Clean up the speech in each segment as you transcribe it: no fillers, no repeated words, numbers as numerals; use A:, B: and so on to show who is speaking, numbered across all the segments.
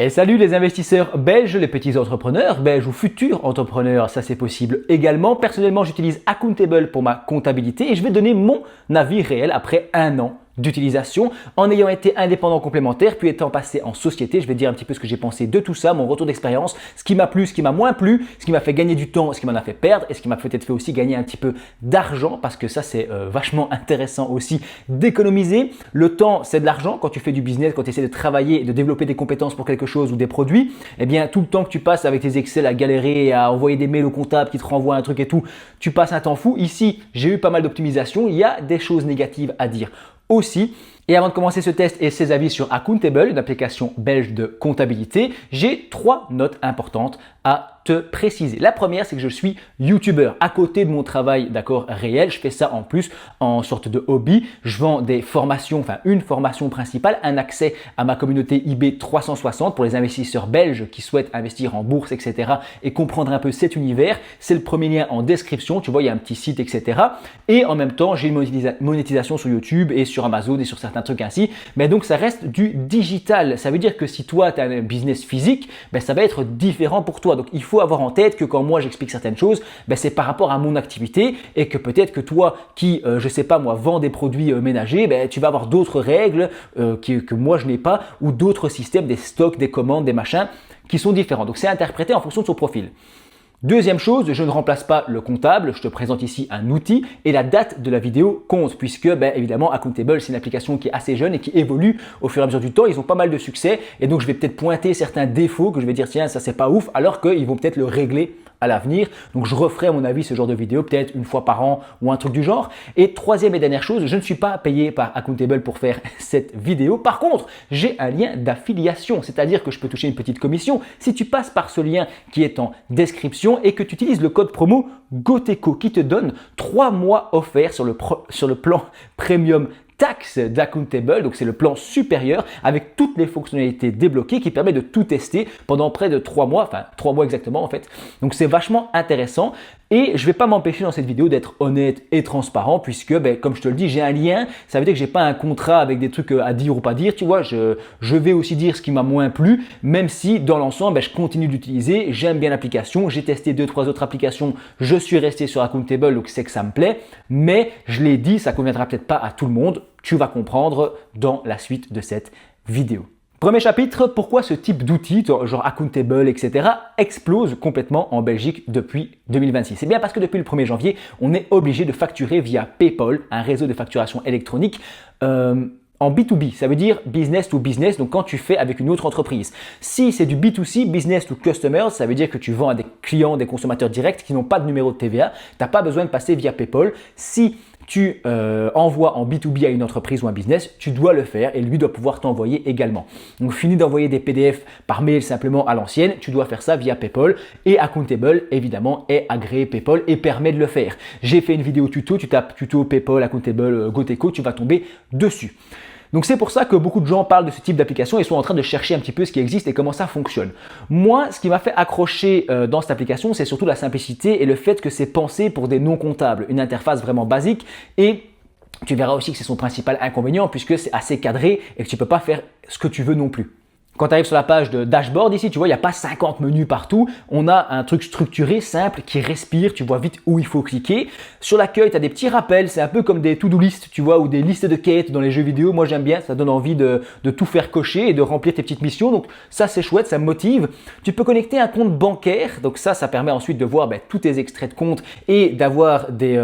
A: Et salut les investisseurs belges, les petits entrepreneurs belges ou futurs entrepreneurs, ça c'est possible également. Personnellement, j'utilise Accountable pour ma comptabilité et je vais donner mon avis réel après un an d'utilisation en ayant été indépendant complémentaire puis étant passé en société. Je vais dire un petit peu ce que j'ai pensé de tout ça, mon retour d'expérience, ce qui m'a plu, ce qui m'a moins plu, ce qui m'a fait gagner du temps, ce qui m'en a fait perdre et ce qui m'a peut-être fait aussi gagner un petit peu d'argent parce que ça c'est vachement intéressant aussi d'économiser. Le temps c'est de l'argent quand tu fais du business, quand tu essaies de travailler et de développer des compétences pour quelque chose ou des produits, eh bien tout le temps que tu passes avec tes Excel à galérer, à envoyer des mails au comptable qui te renvoient un truc et tout, tu passes un temps fou. Ici j'ai eu pas mal d'optimisation, il y a des choses négatives à dire aussi. Et avant de commencer ce test et ses avis sur Accountable, une application belge de comptabilité, j'ai 3 notes importantes à te préciser. La première, c'est que je suis YouTuber. À côté de mon travail réel, je fais ça en plus en sorte de hobby. Je vends des formations, enfin une formation principale, un accès à ma communauté IB 360 pour les investisseurs belges qui souhaitent investir en bourse, etc. et comprendre un peu cet univers. C'est le premier lien en description. Tu vois, il y a un petit site, etc. Et en même temps, j'ai une monétisation sur YouTube et sur Amazon et sur certains trucs ainsi. Mais donc, ça reste du digital. Ça veut dire que si toi, tu as un business physique, ça va être différent pour toi. Donc, il faut avoir en tête que quand moi j'explique certaines choses, c'est par rapport à mon activité et que peut-être que toi qui, je sais pas moi, vends des produits ménagers, tu vas avoir d'autres règles que moi je n'ai pas ou d'autres systèmes, des stocks, des commandes, des machins qui sont différents. Donc, c'est interprété en fonction de son profil. Deuxième chose, je ne remplace pas le comptable, je te présente ici un outil et la date de la vidéo compte puisque évidemment Accountable c'est une application qui est assez jeune et qui évolue au fur et à mesure du temps, ils ont pas mal de succès et donc je vais peut-être pointer certains défauts que je vais dire tiens ça c'est pas ouf alors qu'ils vont peut-être le régler à l'avenir. Donc je referai à mon avis ce genre de vidéo peut-être une fois par an ou un truc du genre. Et troisième et dernière chose, je ne suis pas payé par Accountable pour faire cette vidéo. Par contre, j'ai un lien d'affiliation, c'est-à-dire que je peux toucher une petite commission si tu passes par ce lien qui est en description et que tu utilises le code promo GOTECO qui te donne 3 mois offerts sur le plan premium taxe d'Accountable, donc c'est le plan supérieur avec toutes les fonctionnalités débloquées qui permet de tout tester pendant près de 3 mois, enfin 3 mois exactement en fait. Donc c'est vachement intéressant et je ne vais pas m'empêcher dans cette vidéo d'être honnête et transparent puisque comme je te le dis, j'ai un lien, ça veut dire que j'ai pas un contrat avec des trucs à dire ou pas dire, tu vois, je vais aussi dire ce qui m'a moins plu, même si dans l'ensemble, je continue d'utiliser, j'aime bien l'application, j'ai testé 2-3 autres applications, je suis resté sur Accountable, donc c'est que ça me plaît, mais je l'ai dit, ça conviendra peut-être pas à tout le monde. Tu vas comprendre dans la suite de cette vidéo. Premier chapitre, pourquoi ce type d'outils, genre Accountable, etc., explose complètement en Belgique depuis 2026. C'est bien parce que depuis le 1er janvier, on est obligé de facturer via PayPal, un réseau de facturation électronique, en B2B, ça veut dire business to business, donc quand tu fais avec une autre entreprise. Si c'est du B2C, business to customers, ça veut dire que tu vends à des clients, des consommateurs directs qui n'ont pas de numéro de TVA, tu n'as pas besoin de passer via PayPal. Si tu envoies en B2B à une entreprise ou un business, tu dois le faire et lui doit pouvoir t'envoyer également. Donc fini d'envoyer des PDF par mail simplement à l'ancienne, tu dois faire ça via PayPal et Accountable évidemment est agréé PayPal et permet de le faire. J'ai fait une vidéo tuto, tu tapes tuto PayPal, Accountable, GOTECO, tu vas tomber dessus. Donc c'est pour ça que beaucoup de gens parlent de ce type d'application et sont en train de chercher un petit peu ce qui existe et comment ça fonctionne. Moi, ce qui m'a fait accrocher dans cette application, c'est surtout la simplicité et le fait que c'est pensé pour des non-comptables, une interface vraiment basique et tu verras aussi que c'est son principal inconvénient puisque c'est assez cadré et que tu ne peux pas faire ce que tu veux non plus. Quand tu arrives sur la page de dashboard ici, tu vois, il n'y a pas 50 menus partout. On a un truc structuré, simple, qui respire. Tu vois vite où il faut cliquer. Sur l'accueil, tu as des petits rappels. C'est un peu comme des to-do list, tu vois, ou des listes de quêtes dans les jeux vidéo. Moi, j'aime bien. Ça donne envie de tout faire cocher et de remplir tes petites missions. Donc, ça, c'est chouette. Ça me motive. Tu peux connecter un compte bancaire. Donc, ça permet ensuite de voir tous tes extraits de compte et d'avoir des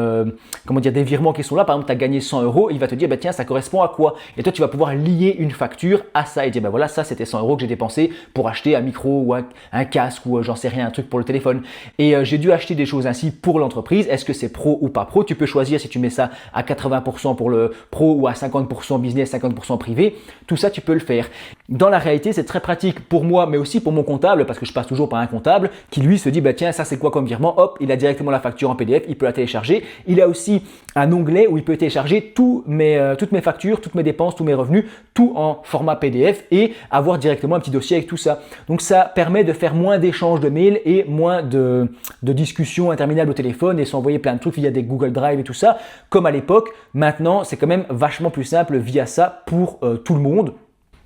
A: virements qui sont là. Par exemple, tu as gagné 100 €. Il va te dire, tiens, ça correspond à quoi? Et toi, tu vas pouvoir lier une facture à ça et dire, voilà, ça, c'était 100 € que j'ai dépensé pour acheter un micro ou un casque ou j'en sais rien, un truc pour le téléphone. Et j'ai dû acheter des choses ainsi pour l'entreprise. Est-ce que c'est pro ou pas pro? Tu peux choisir si tu mets ça à 80% pour le pro ou à 50% business, 50% privé. Tout ça, tu peux le faire. Dans la réalité, c'est très pratique pour moi, mais aussi pour mon comptable parce que je passe toujours par un comptable qui lui se dit, tiens, ça c'est quoi comme virement? Hop, il a directement la facture en PDF, il peut la télécharger. Il a aussi un onglet où il peut télécharger toutes mes factures, toutes mes dépenses, tous mes revenus, tout en format PDF et avoir directement un petit dossier avec tout ça. Donc ça permet de faire moins d'échanges de mails et moins de discussions interminables au téléphone et s'envoyer plein de trucs via des Google Drive et tout ça, comme à l'époque. Maintenant, c'est quand même vachement plus simple via ça pour tout le monde.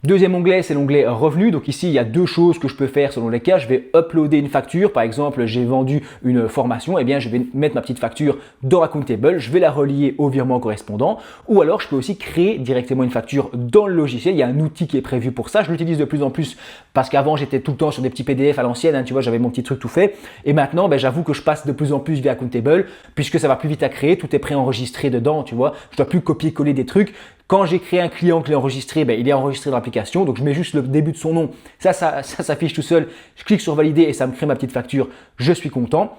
A: Deuxième onglet, c'est l'onglet revenus. Donc ici, il y a deux choses que je peux faire selon les cas. Je vais uploader une facture. Par exemple, j'ai vendu une formation. Eh bien, je vais mettre ma petite facture dans Accountable. Je vais la relier au virement correspondant. Ou alors, je peux aussi créer directement une facture dans le logiciel. Il y a un outil qui est prévu pour ça. Je l'utilise de plus en plus parce qu'avant, j'étais tout le temps sur des petits PDF à l'ancienne. Tu vois, j'avais mon petit truc tout fait. Et maintenant, j'avoue que je passe de plus en plus via Accountable puisque ça va plus vite à créer. Tout est préenregistré dedans, tu vois. Je dois plus copier-coller des trucs. Quand j'ai créé un client que l'ai enregistré, il est enregistré dans l'application. Donc, je mets juste le début de son nom. Ça s'affiche tout seul. Je clique sur valider et ça me crée ma petite facture. Je suis content.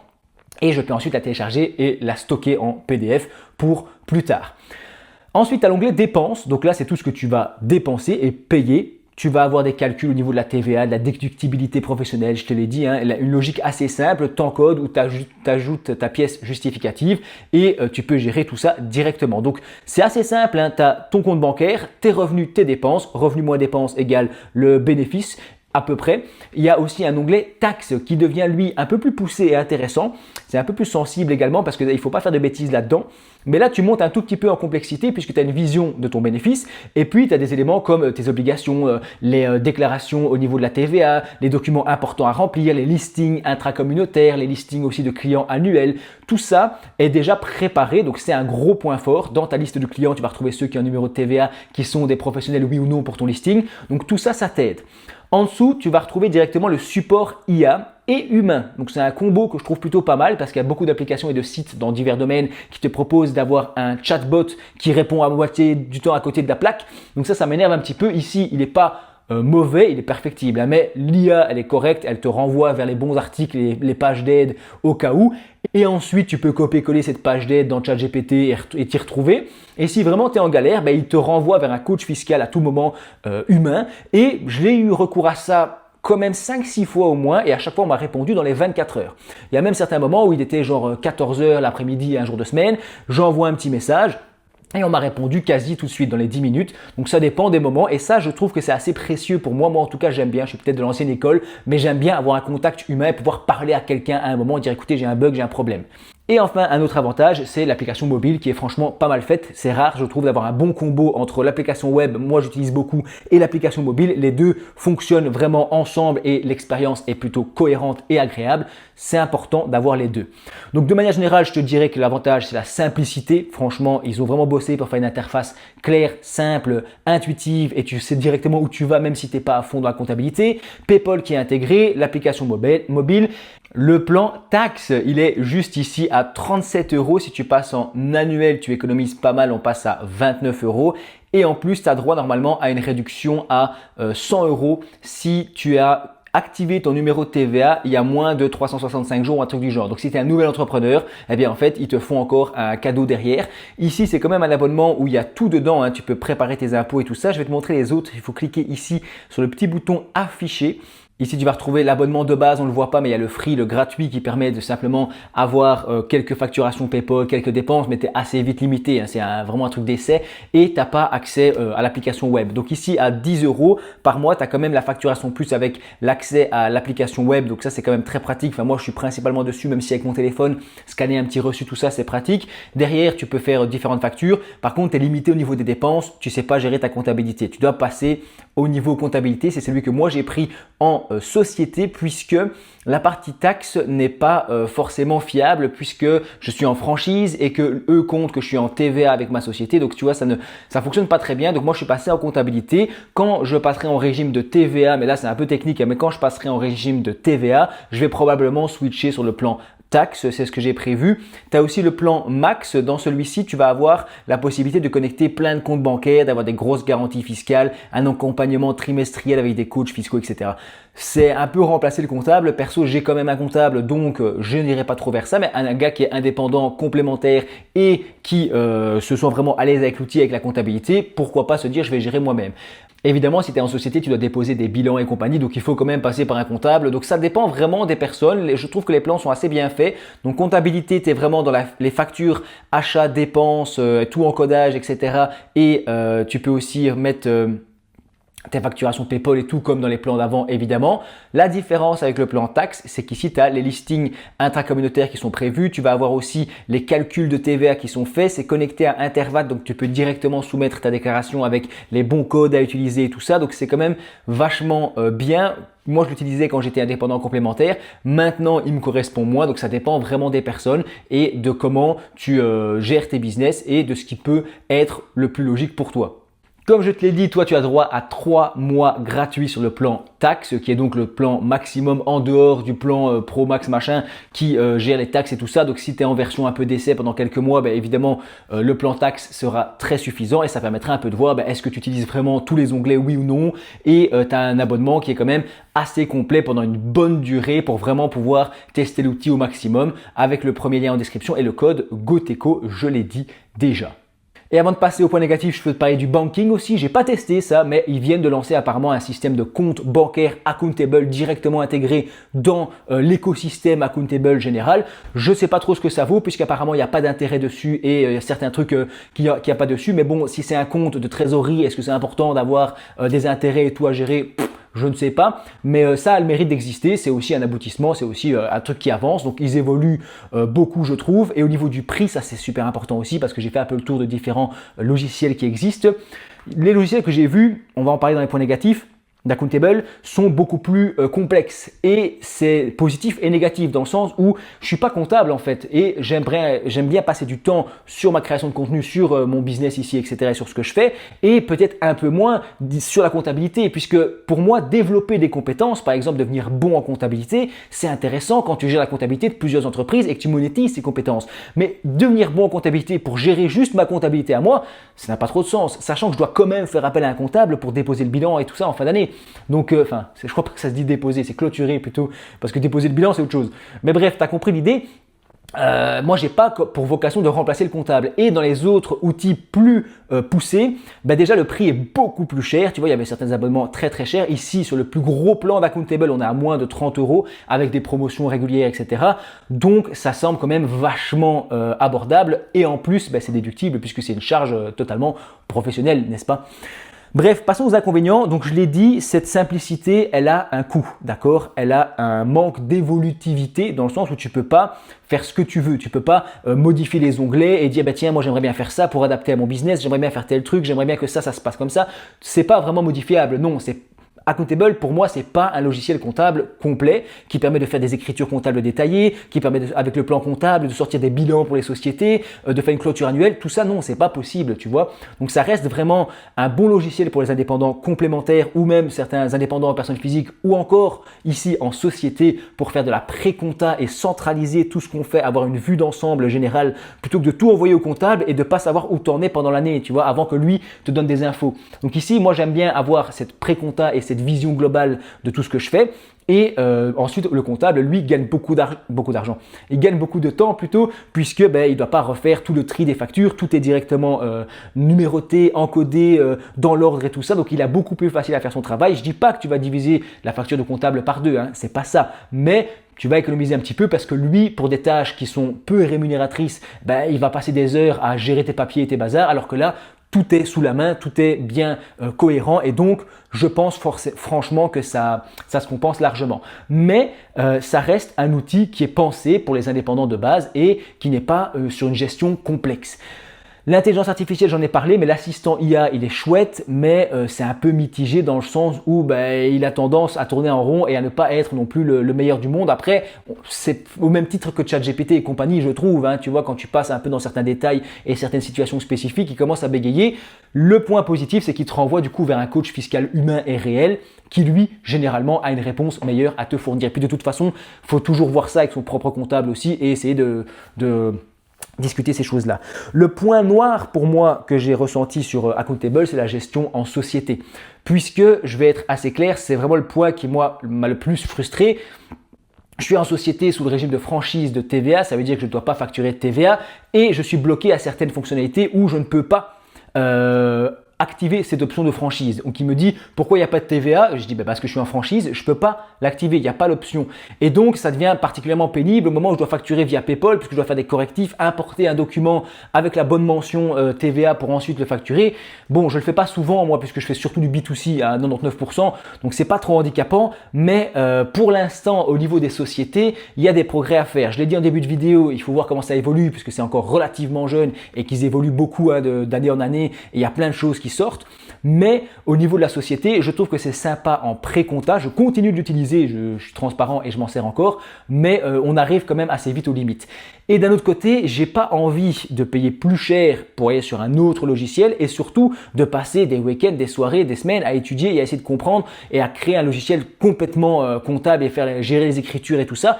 A: Et je peux ensuite la télécharger et la stocker en PDF pour plus tard. Ensuite, tu as l'onglet dépenses. Donc là, c'est tout ce que tu vas dépenser et payer. Tu vas avoir des calculs au niveau de la TVA, de la déductibilité professionnelle, je te l'ai dit, une logique assez simple, t'encodes ou t'ajoutes ta pièce justificative et tu peux gérer tout ça directement. Donc c'est assez simple, tu as ton compte bancaire, tes revenus, tes dépenses, revenus moins dépenses égale le bénéfice à peu près. Il y a aussi un onglet taxes qui devient lui un peu plus poussé et intéressant. C'est un peu plus sensible également parce qu'il ne faut pas faire de bêtises là-dedans. Mais là, tu montes un tout petit peu en complexité puisque tu as une vision de ton bénéfice et puis tu as des éléments comme tes obligations, les déclarations au niveau de la TVA, les documents importants à remplir, les listings intracommunautaires, les listings aussi de clients annuels. Tout ça est déjà préparé, donc c'est un gros point fort. Dans ta liste de clients, tu vas retrouver ceux qui ont un numéro de TVA, qui sont des professionnels oui ou non pour ton listing. Donc tout ça, ça t'aide. En dessous, tu vas retrouver directement le support IA et humain. Donc c'est un combo que je trouve plutôt pas mal parce qu'il y a beaucoup d'applications et de sites dans divers domaines qui te proposent d'avoir un chatbot qui répond à moitié du temps à côté de la plaque. Donc ça m'énerve un petit peu. Ici, il n'est pas mauvais, il est perfectible, mais l'IA, elle est correcte, elle te renvoie vers les bons articles et les pages d'aide au cas où. Et ensuite, tu peux copier-coller cette page d'aide dans ChatGPT et t'y retrouver. Et si vraiment tu es en galère, il te renvoie vers un coach fiscal à tout moment humain. Et je l'ai eu recours à ça quand même 5-6 fois au moins et à chaque fois on m'a répondu dans les 24 heures. Il y a même certains moments où il était genre 14 heures l'après-midi, un jour de semaine, j'envoie un petit message. Et on m'a répondu quasi tout de suite dans les 10 minutes. Donc ça dépend des moments et ça je trouve que c'est assez précieux pour moi. Moi en tout cas j'aime bien, je suis peut-être de l'ancienne école, mais j'aime bien avoir un contact humain et pouvoir parler à quelqu'un à un moment et dire écoutez j'ai un bug, j'ai un problème. Et enfin, un autre avantage, c'est l'application mobile qui est franchement pas mal faite. C'est rare, je trouve, d'avoir un bon combo entre l'application web, moi j'utilise beaucoup, et l'application mobile. Les deux fonctionnent vraiment ensemble et l'expérience est plutôt cohérente et agréable. C'est important d'avoir les deux. Donc de manière générale, je te dirais que l'avantage, c'est la simplicité. Franchement, ils ont vraiment bossé pour faire une interface claire, simple, intuitive et tu sais directement où tu vas même si tu n'es pas à fond dans la comptabilité. PayPal qui est intégré, l'application mobile. Le plan taxe, il est juste ici à 37 €. Si tu passes en annuel, tu économises pas mal, on passe à 29 €. Et en plus, tu as droit normalement à une réduction à 100 € si tu as activé ton numéro de TVA il y a moins de 365 jours ou un truc du genre. Donc si tu es un nouvel entrepreneur, eh bien en fait, ils te font encore un cadeau derrière. Ici, c'est quand même un abonnement où il y a tout dedans. Tu peux préparer tes impôts et tout ça. Je vais te montrer les autres. Il faut cliquer ici sur le petit bouton afficher. Ici, tu vas retrouver l'abonnement de base, on ne le voit pas, mais il y a le free, le gratuit qui permet de simplement avoir quelques facturations PayPal, quelques dépenses, mais tu es assez vite limité, c'est vraiment un truc d'essai et tu n'as pas accès à l'application web. Donc ici, à 10 € par mois, tu as quand même la facturation plus avec l'accès à l'application web, donc ça c'est quand même très pratique. Enfin, moi, je suis principalement dessus, même si avec mon téléphone, scanner un petit reçu, tout ça, c'est pratique. Derrière, tu peux faire différentes factures. Par contre, tu es limité au niveau des dépenses, tu ne sais pas gérer ta comptabilité. Tu dois passer au niveau comptabilité, c'est celui que moi j'ai pris en société puisque la partie taxe n'est pas forcément fiable puisque je suis en franchise et que eux comptent que je suis en TVA avec ma société. Donc tu vois, ça fonctionne pas très bien. Donc moi je suis passé en comptabilité. Quand je passerai en régime de TVA, mais là c'est un peu technique, mais quand je passerai en régime de TVA, je vais probablement switcher sur le plan taxe, c'est ce que j'ai prévu. Tu as aussi le plan Max. Dans celui-ci, tu vas avoir la possibilité de connecter plein de comptes bancaires, d'avoir des grosses garanties fiscales, un accompagnement trimestriel avec des coachs fiscaux, etc. C'est un peu remplacer le comptable. Perso, j'ai quand même un comptable, donc je n'irai pas trop vers ça. Mais un gars qui est indépendant, complémentaire et qui se sent vraiment à l'aise avec l'outil, avec la comptabilité, pourquoi pas se dire je vais gérer moi-même. Évidemment, si tu es en société, tu dois déposer des bilans et compagnie, donc il faut quand même passer par un comptable. Donc ça dépend vraiment des personnes. Je trouve que les plans sont assez bien faits. Donc comptabilité, tu es vraiment dans les factures, achats, dépenses, tout encodage, etc. Et tu peux aussi mettre tes facturations PayPal et tout comme dans les plans d'avant évidemment. La différence avec le plan taxe, c'est qu'ici tu as les listings intracommunautaires qui sont prévus, tu vas avoir aussi les calculs de TVA qui sont faits, c'est connecté à Intervat donc tu peux directement soumettre ta déclaration avec les bons codes à utiliser et tout ça, donc c'est quand même vachement bien. Moi, je l'utilisais quand j'étais indépendant complémentaire. Maintenant, il me correspond moins. Donc, ça dépend vraiment des personnes et de comment tu gères tes business et de ce qui peut être le plus logique pour toi. Comme je te l'ai dit, toi tu as droit à 3 mois gratuits sur le plan taxe, qui est donc le plan maximum en dehors du plan Pro Max machin qui gère les taxes et tout ça. Donc si tu es en version un peu d'essai pendant quelques mois, évidemment le plan taxe sera très suffisant et ça permettra un peu de voir est-ce que tu utilises vraiment tous les onglets oui ou non, et tu as un abonnement qui est quand même assez complet pendant une bonne durée pour vraiment pouvoir tester l'outil au maximum avec le premier lien en description et le code GOTECO, je l'ai dit déjà. Et avant de passer au point négatif, je peux te parler du banking aussi. J'ai pas testé ça, mais ils viennent de lancer apparemment un système de compte bancaire accountable directement intégré dans l'écosystème accountable général. Je sais pas trop ce que ça vaut puisqu'apparemment il n'y a pas d'intérêt dessus et il y a certains trucs qu'il n'y a pas dessus. Mais bon, si c'est un compte de trésorerie, est-ce que c'est important d'avoir des intérêts et tout à gérer? Je ne sais pas, mais ça a le mérite d'exister, c'est aussi un aboutissement, c'est aussi un truc qui avance, donc ils évoluent beaucoup je trouve, et au niveau du prix, ça c'est super important aussi parce que j'ai fait un peu le tour de différents logiciels qui existent. Les logiciels que j'ai vus, on va en parler dans les points négatifs, d'Accountable sont beaucoup plus complexes et c'est positif et négatif dans le sens où je suis pas comptable en fait et j'aime bien passer du temps sur ma création de contenu, sur mon business ici, etc., sur ce que je fais et peut-être un peu moins sur la comptabilité puisque pour moi développer des compétences, par exemple devenir bon en comptabilité, c'est intéressant quand tu gères la comptabilité de plusieurs entreprises et que tu monétises ces compétences. Mais devenir bon en comptabilité pour gérer juste ma comptabilité à moi, ça n'a pas trop de sens, sachant que je dois quand même faire appel à un comptable pour déposer le bilan et tout ça en fin d'année. Donc, je crois pas que ça se dit déposer, c'est clôturer plutôt, parce que déposer le bilan, c'est autre chose. Mais bref, tu as compris l'idée. Moi, j'ai pas pour vocation de remplacer le comptable. Et dans les autres outils plus poussés, déjà le prix est beaucoup plus cher. Tu vois, il y avait certains abonnements très très chers. Ici, sur le plus gros plan d'Accountable, on est à moins de 30 € avec des promotions régulières, etc. Donc, ça semble quand même vachement abordable. Et en plus, c'est déductible puisque c'est une charge totalement professionnelle, n'est-ce pas? Bref, passons aux inconvénients. Donc, je l'ai dit, cette simplicité, elle a un coût, d'accord? Elle a un manque d'évolutivité dans le sens où tu peux pas faire ce que tu veux. Tu peux pas modifier les onglets et dire, tiens, moi, j'aimerais bien faire ça pour adapter à mon business. J'aimerais bien faire tel truc. J'aimerais bien que ça se passe comme ça. C'est pas vraiment modifiable. Non, Accountable, pour moi, c'est pas un logiciel comptable complet qui permet de faire des écritures comptables détaillées, qui permet avec le plan comptable de sortir des bilans pour les sociétés, de faire une clôture annuelle. Tout ça, non, c'est pas possible, tu vois. Donc, ça reste vraiment un bon logiciel pour les indépendants complémentaires ou même certains indépendants en personnes physiques ou encore ici en société pour faire de la pré-compta et centraliser tout ce qu'on fait, avoir une vue d'ensemble générale plutôt que de tout envoyer au comptable et de pas savoir où t'en es pendant l'année, tu vois, avant que lui te donne des infos. Donc ici, moi, j'aime bien avoir cette pré-compta et cette vision globale de tout ce que je fais. Et ensuite, le comptable, lui, gagne beaucoup d'argent. Il gagne beaucoup de temps plutôt, puisque il ne doit pas refaire tout le tri des factures. Tout est directement numéroté, encodé dans l'ordre et tout ça. Donc, il a beaucoup plus facile à faire son travail. Je ne dis pas que tu vas diviser la facture de comptable par 2, hein, c'est pas ça. Mais tu vas économiser un petit peu parce que lui, pour des tâches qui sont peu rémunératrices, il va passer des heures à gérer tes papiers et tes bazars, alors que là, tout est sous la main, tout est bien cohérent et donc je pense franchement que ça se compense largement. Mais ça reste un outil qui est pensé pour les indépendants de base et qui n'est pas sur une gestion complexe. L'intelligence artificielle, j'en ai parlé, mais l'assistant IA, il est chouette, mais c'est un peu mitigé dans le sens où il a tendance à tourner en rond et à ne pas être non plus le meilleur du monde. Après, c'est au même titre que ChatGPT et compagnie, je trouve. Hein, tu vois, quand tu passes un peu dans certains détails et certaines situations spécifiques, il commence à bégayer. Le point positif, c'est qu'il te renvoie du coup vers un coach fiscal humain et réel qui, lui, généralement, a une réponse meilleure à te fournir. Puis de toute façon, il faut toujours voir ça avec son propre comptable aussi et essayer de discuter ces choses-là. Le point noir pour moi que j'ai ressenti sur Accountable, c'est la gestion en société. Puisque, je vais être assez clair, c'est vraiment le point qui m'a le plus frustré. Je suis en société sous le régime de franchise de TVA, ça veut dire que je ne dois pas facturer de TVA et je suis bloqué à certaines fonctionnalités où je ne peux pas activer cette option de franchise. Donc il me dit pourquoi il n'y a pas de TVA? Je dis parce que je suis en franchise, je ne peux pas l'activer, il n'y a pas l'option. Et donc ça devient particulièrement pénible au moment où je dois facturer via PayPal puisque je dois faire des correctifs, importer un document avec la bonne mention TVA pour ensuite le facturer. Bon, je ne le fais pas souvent moi puisque je fais surtout du B2C à 99%, donc c'est pas trop handicapant, mais pour l'instant au niveau des sociétés, il y a des progrès à faire. Je l'ai dit en début de vidéo, il faut voir comment ça évolue puisque c'est encore relativement jeune et qu'ils évoluent beaucoup d'année en année et il y a plein de choses qui sortent. Mais au niveau de la société, je trouve que c'est sympa en pré-compta. Je continue de l'utiliser, je suis transparent et je m'en sers encore, mais on arrive quand même assez vite aux limites. Et d'un autre côté, j'ai pas envie de payer plus cher pour aller sur un autre logiciel et surtout de passer des week-ends, des soirées, des semaines à étudier et à essayer de comprendre et à créer un logiciel complètement comptable et gérer les écritures et tout ça.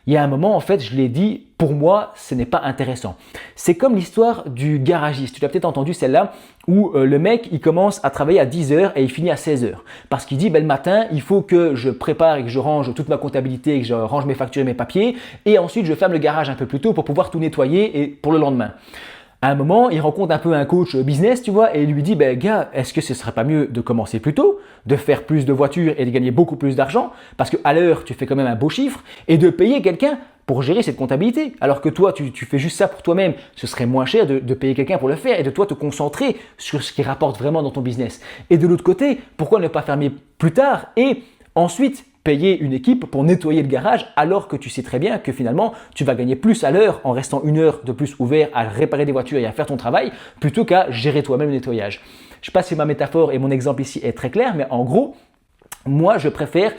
A: Il y a un moment, en fait, je l'ai dit, pour moi, ce n'est pas intéressant. C'est comme l'histoire du garagiste. Tu l'as peut-être entendu celle-là, où le mec, il commence à travailler à 10h et il finit à 16h. Parce qu'il dit, le matin, il faut que je prépare et que je range toute ma comptabilité, et que je range mes factures et mes papiers. Et ensuite, je ferme le garage un peu plus tôt pour pouvoir tout nettoyer et pour le lendemain. À un moment, il rencontre un peu un coach business, tu vois, et il lui dit, gars, est-ce que ce serait pas mieux de commencer plus tôt, de faire plus de voitures et de gagner beaucoup plus d'argent, parce qu'à l'heure, tu fais quand même un beau chiffre, et de payer quelqu'un pour gérer cette comptabilité. Alors que toi, tu fais juste ça pour toi-même, ce serait moins cher de payer quelqu'un pour le faire et de toi te concentrer sur ce qui rapporte vraiment dans ton business. Et de l'autre côté, pourquoi ne pas fermer plus tard et ensuite payer une équipe pour nettoyer le garage alors que tu sais très bien que finalement tu vas gagner plus à l'heure en restant 1 heure de plus ouvert à réparer des voitures et à faire ton travail plutôt qu'à gérer toi-même le nettoyage. Je ne sais pas si ma métaphore et mon exemple ici est très clair, mais en gros, moi je préfère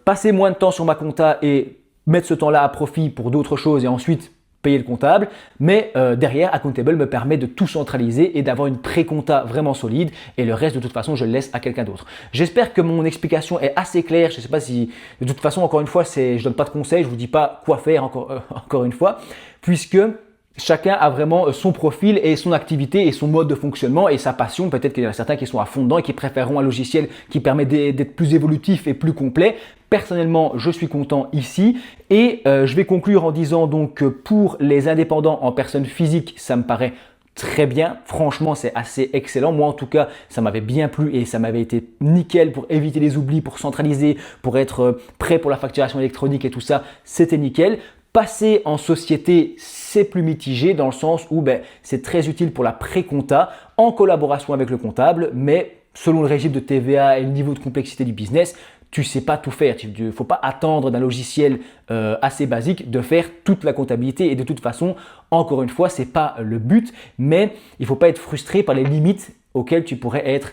A: passer moins de temps sur ma compta et mettre ce temps-là à profit pour d'autres choses et ensuite payer le comptable, mais derrière, Accountable me permet de tout centraliser et d'avoir une pré-compta vraiment solide et le reste, de toute façon, je le laisse à quelqu'un d'autre. J'espère que mon explication est assez claire. Je ne sais pas si, de toute façon, encore une fois, je ne donne pas de conseils, je ne vous dis pas quoi faire encore une fois, puisque chacun a vraiment son profil et son activité et son mode de fonctionnement et sa passion. Peut-être qu'il y en a certains qui sont à fond dedans et qui préféreront un logiciel qui permet d'être plus évolutif et plus complet. Personnellement, je suis content ici et je vais conclure en disant donc que pour les indépendants en personne physique, ça me paraît très bien. Franchement, c'est assez excellent. Moi, en tout cas, ça m'avait bien plu et ça m'avait été nickel pour éviter les oublis, pour centraliser, pour être prêt pour la facturation électronique et tout ça. C'était nickel. Passer en société, c'est plus mitigé dans le sens où c'est très utile pour la pré-compta en collaboration avec le comptable, mais selon le régime de TVA et le niveau de complexité du business, tu ne sais pas tout faire. Il ne faut pas attendre d'un logiciel assez basique de faire toute la comptabilité et de toute façon, encore une fois, ce n'est pas le but, mais il ne faut pas être frustré par les limites auxquelles tu pourrais être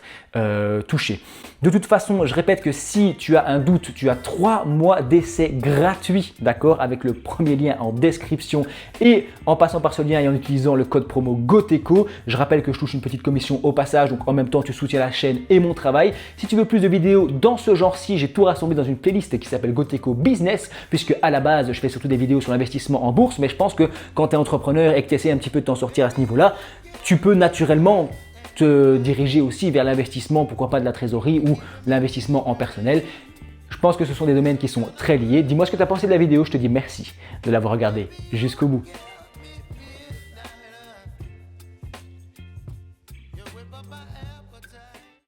A: touché. De toute façon, je répète que si tu as un doute, tu as 3 mois d'essai gratuit, d'accord, avec le premier lien en description et en passant par ce lien et en utilisant le code promo GOTECO. Je rappelle que je touche une petite commission au passage, donc en même temps, tu soutiens la chaîne et mon travail. Si tu veux plus de vidéos dans ce genre-ci, j'ai tout rassemblé dans une playlist qui s'appelle GOTECO Business, puisque à la base, je fais surtout des vidéos sur l'investissement en bourse, mais je pense que quand tu es entrepreneur et que tu essaies un petit peu de t'en sortir à ce niveau-là, tu peux naturellement te diriger aussi vers l'investissement, pourquoi pas de la trésorerie ou l'investissement en personnel. Je pense que ce sont des domaines qui sont très liés. Dis-moi ce que tu as pensé de la vidéo, je te dis merci de l'avoir regardée jusqu'au bout.